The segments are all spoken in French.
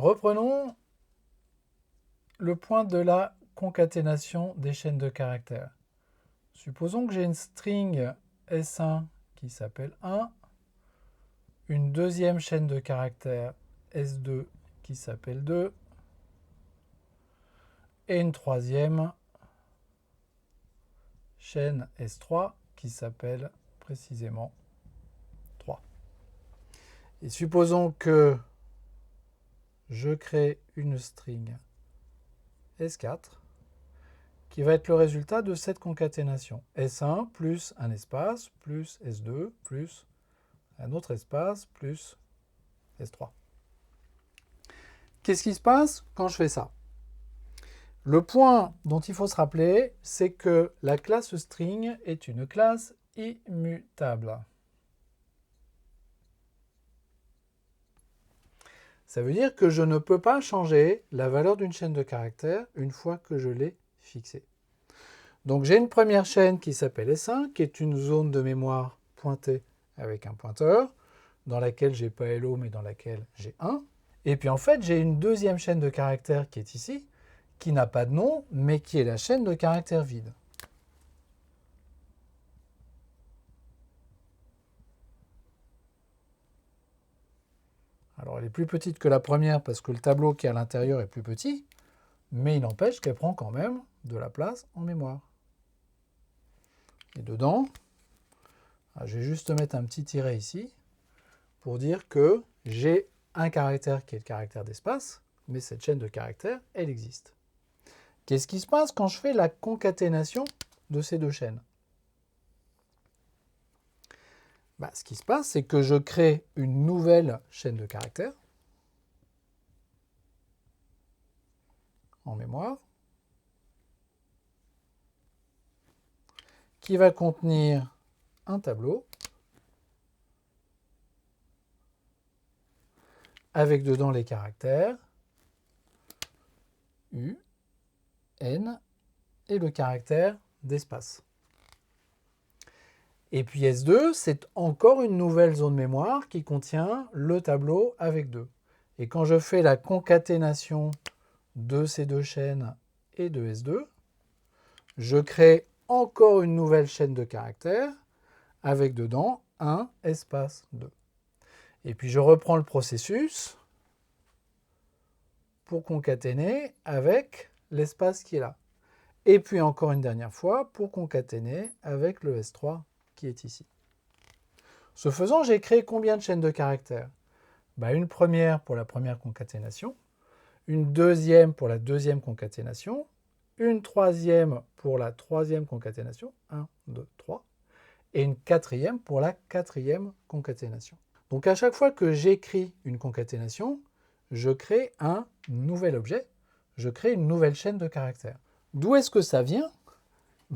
Reprenons le point de la concaténation des chaînes de caractères. Supposons que j'ai une string S1 qui s'appelle 1, une deuxième chaîne de caractères S2 qui s'appelle 2, et une troisième chaîne S3 qui s'appelle précisément 3. Et supposons que je crée une string S4 qui va être le résultat de cette concaténation. S1 plus un espace plus S2 plus un autre espace plus S3. Qu'est-ce qui se passe quand je fais ça? Le point dont il faut se rappeler, c'est que la classe string est une classe immutable. Ça veut dire que je ne peux pas changer la valeur d'une chaîne de caractères une fois que je l'ai fixée. Donc j'ai une première chaîne qui s'appelle S1, qui est une zone de mémoire pointée avec un pointeur, dans laquelle j'ai pas hello, mais dans laquelle j'ai 1. Et puis en fait, j'ai une deuxième chaîne de caractères qui est ici, qui n'a pas de nom, mais qui est la chaîne de caractères vide. Alors elle est plus petite que la première parce que le tableau qui est à l'intérieur est plus petit, mais il n'empêche qu'elle prend quand même de la place en mémoire. Et dedans, je vais juste mettre un petit tiret ici pour dire que j'ai un caractère qui est le caractère d'espace, mais cette chaîne de caractères, elle existe. Qu'est-ce qui se passe quand je fais la concaténation de ces deux chaînes? Ce qui se passe, c'est que je crée une nouvelle chaîne de caractères en mémoire qui va contenir un tableau avec dedans les caractères U, N et le caractère d'espace. Et puis S2, c'est encore une nouvelle zone mémoire qui contient le tableau avec 2. Et quand je fais la concaténation de ces deux chaînes et de S2, je crée encore une nouvelle chaîne de caractères avec dedans 1 espace 2. Et puis je reprends le processus pour concaténer avec l'espace qui est là. Et puis encore une dernière fois pour concaténer avec le S3 qui est ici. Ce faisant, j'ai créé combien de chaînes de caractères? Une première pour la première concaténation, une deuxième pour la deuxième concaténation, une troisième pour la troisième concaténation, 1, 2, 3, et une quatrième pour la quatrième concaténation. Donc à chaque fois que j'écris une concaténation, je crée un nouvel objet, je crée une nouvelle chaîne de caractères. D'où est-ce que ça vient?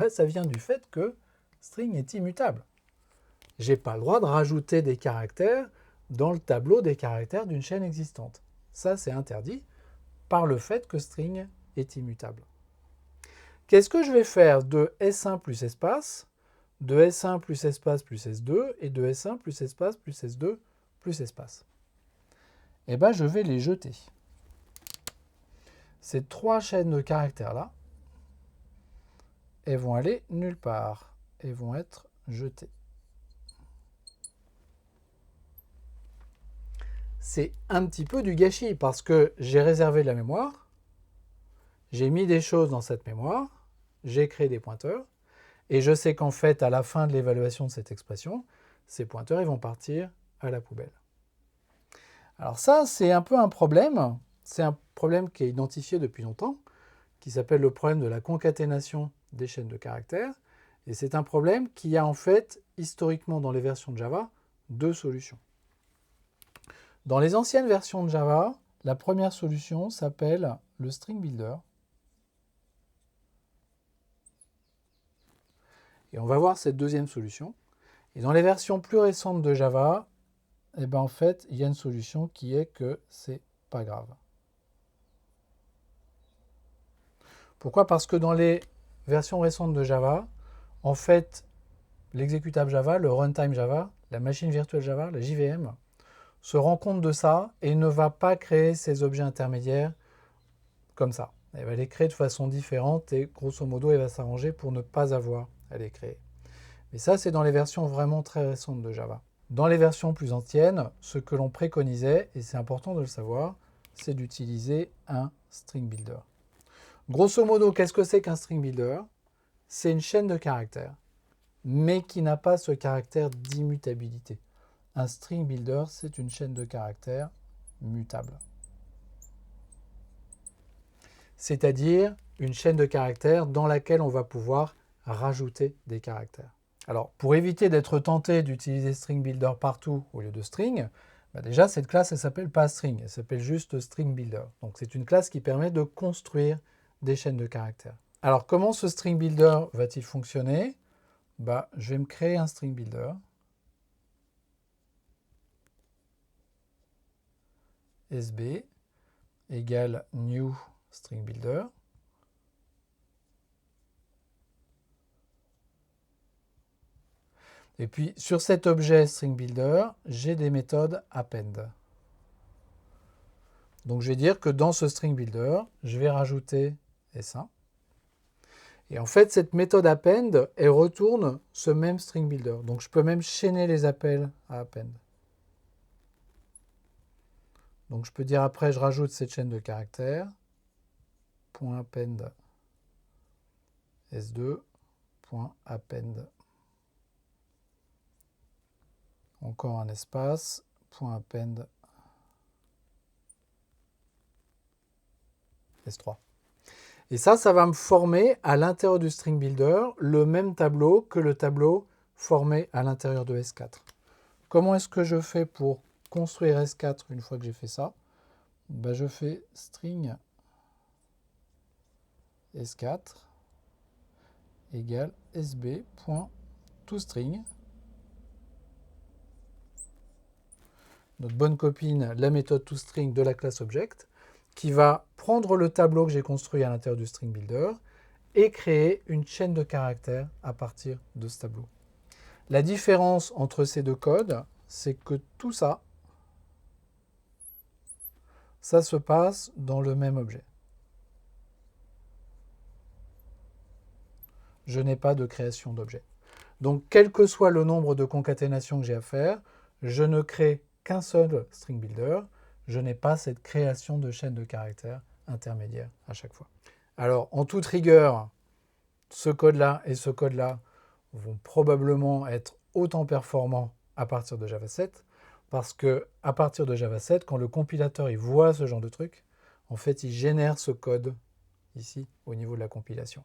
Ça vient du fait que string est immutable. Je n'ai pas le droit de rajouter des caractères dans le tableau des caractères d'une chaîne existante. Ça, c'est interdit par le fait que string est immutable. Qu'est-ce que je vais faire de S1 plus espace, de S1 plus espace plus S2 et de S1 plus espace plus S2 plus espace? Je vais les jeter. Ces trois chaînes de caractères-là, elles vont aller nulle part. Elles vont être jetées. C'est un petit peu du gâchis parce que j'ai réservé de la mémoire, j'ai mis des choses dans cette mémoire, j'ai créé des pointeurs, et je sais qu'en fait, à la fin de l'évaluation de cette expression, ces pointeurs ils vont partir à la poubelle. Alors ça, c'est un peu un problème. C'est un problème qui est identifié depuis longtemps, qui s'appelle le problème de la concaténation des chaînes de caractères. Et c'est un problème qui a en fait, historiquement dans les versions de Java, deux solutions. Dans les anciennes versions de Java, la première solution s'appelle le string builder. Et on va voir cette deuxième solution. Et dans les versions plus récentes de Java, en fait, il y a une solution qui est que c'est pas grave. Pourquoi? Parce que dans les versions récentes de Java, en fait, l'exécutable Java, le runtime Java, la machine virtuelle Java, la JVM, se rend compte de ça et ne va pas créer ces objets intermédiaires comme ça. Elle va les créer de façon différente et grosso modo, elle va s'arranger pour ne pas avoir à les créer. Mais ça, c'est dans les versions vraiment très récentes de Java. Dans les versions plus anciennes, ce que l'on préconisait, et c'est important de le savoir, c'est d'utiliser un string builder. Grosso modo, qu'est-ce que c'est qu'un string builder? C'est une chaîne de caractères, mais qui n'a pas ce caractère d'immutabilité. Un string builder, c'est une chaîne de caractères mutable. C'est-à-dire une chaîne de caractères dans laquelle on va pouvoir rajouter des caractères. Alors, pour éviter d'être tenté d'utiliser string builder partout au lieu de string, déjà, cette classe, elle s'appelle pas string, elle s'appelle juste string builder. Donc, c'est une classe qui permet de construire des chaînes de caractères. Alors, comment ce string builder va-t-il fonctionner? Je vais me créer un string builder. SB égale new string builder. Et puis, sur cet objet string builder, j'ai des méthodes append. Donc, je vais dire que dans ce string builder, je vais rajouter S1. Et en fait, cette méthode append, elle retourne ce même string builder. Donc, je peux même chaîner les appels à append. Donc, je peux dire après, je rajoute cette chaîne de caractères. .append S2. .append. Encore un espace. .append S3. Et ça va me former à l'intérieur du string builder le même tableau que le tableau formé à l'intérieur de S4. Comment est-ce que je fais pour construire S4 une fois que j'ai fait ça? Je fais string S4 égale sb.toString. Notre bonne copine, la méthode toString de la classe object, qui va prendre le tableau que j'ai construit à l'intérieur du string builder et créer une chaîne de caractères à partir de ce tableau. La différence entre ces deux codes, c'est que tout ça, ça se passe dans le même objet. Je n'ai pas de création d'objet. Donc, quel que soit le nombre de concaténations que j'ai à faire, je ne crée qu'un seul string builder. Je n'ai pas cette création de chaîne de caractères intermédiaire à chaque fois. Alors, en toute rigueur, ce code-là et ce code-là vont probablement être autant performants à partir de Java 7, parce que à partir de Java 7, quand le compilateur il voit ce genre de truc, en fait, il génère ce code ici au niveau de la compilation.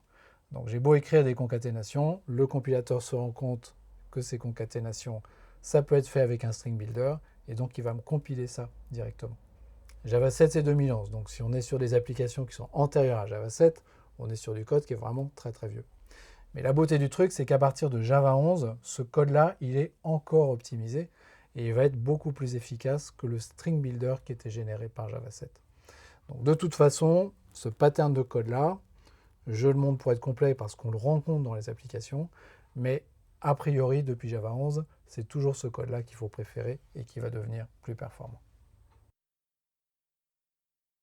Donc j'ai beau écrire des concaténations, le compilateur se rend compte que ces concaténations, ça peut être fait avec un string builder, et donc il va me compiler ça directement. Java 7 c'est 2011, donc si on est sur des applications qui sont antérieures à Java 7, on est sur du code qui est vraiment très très vieux. Mais la beauté du truc, c'est qu'à partir de Java 11, ce code-là, il est encore optimisé, et il va être beaucoup plus efficace que le string builder qui était généré par Java 7. Donc de toute façon, ce pattern de code-là, je le montre pour être complet parce qu'on le rencontre dans les applications, mais a priori, depuis Java 11, c'est toujours ce code-là qu'il faut préférer et qui va devenir plus performant.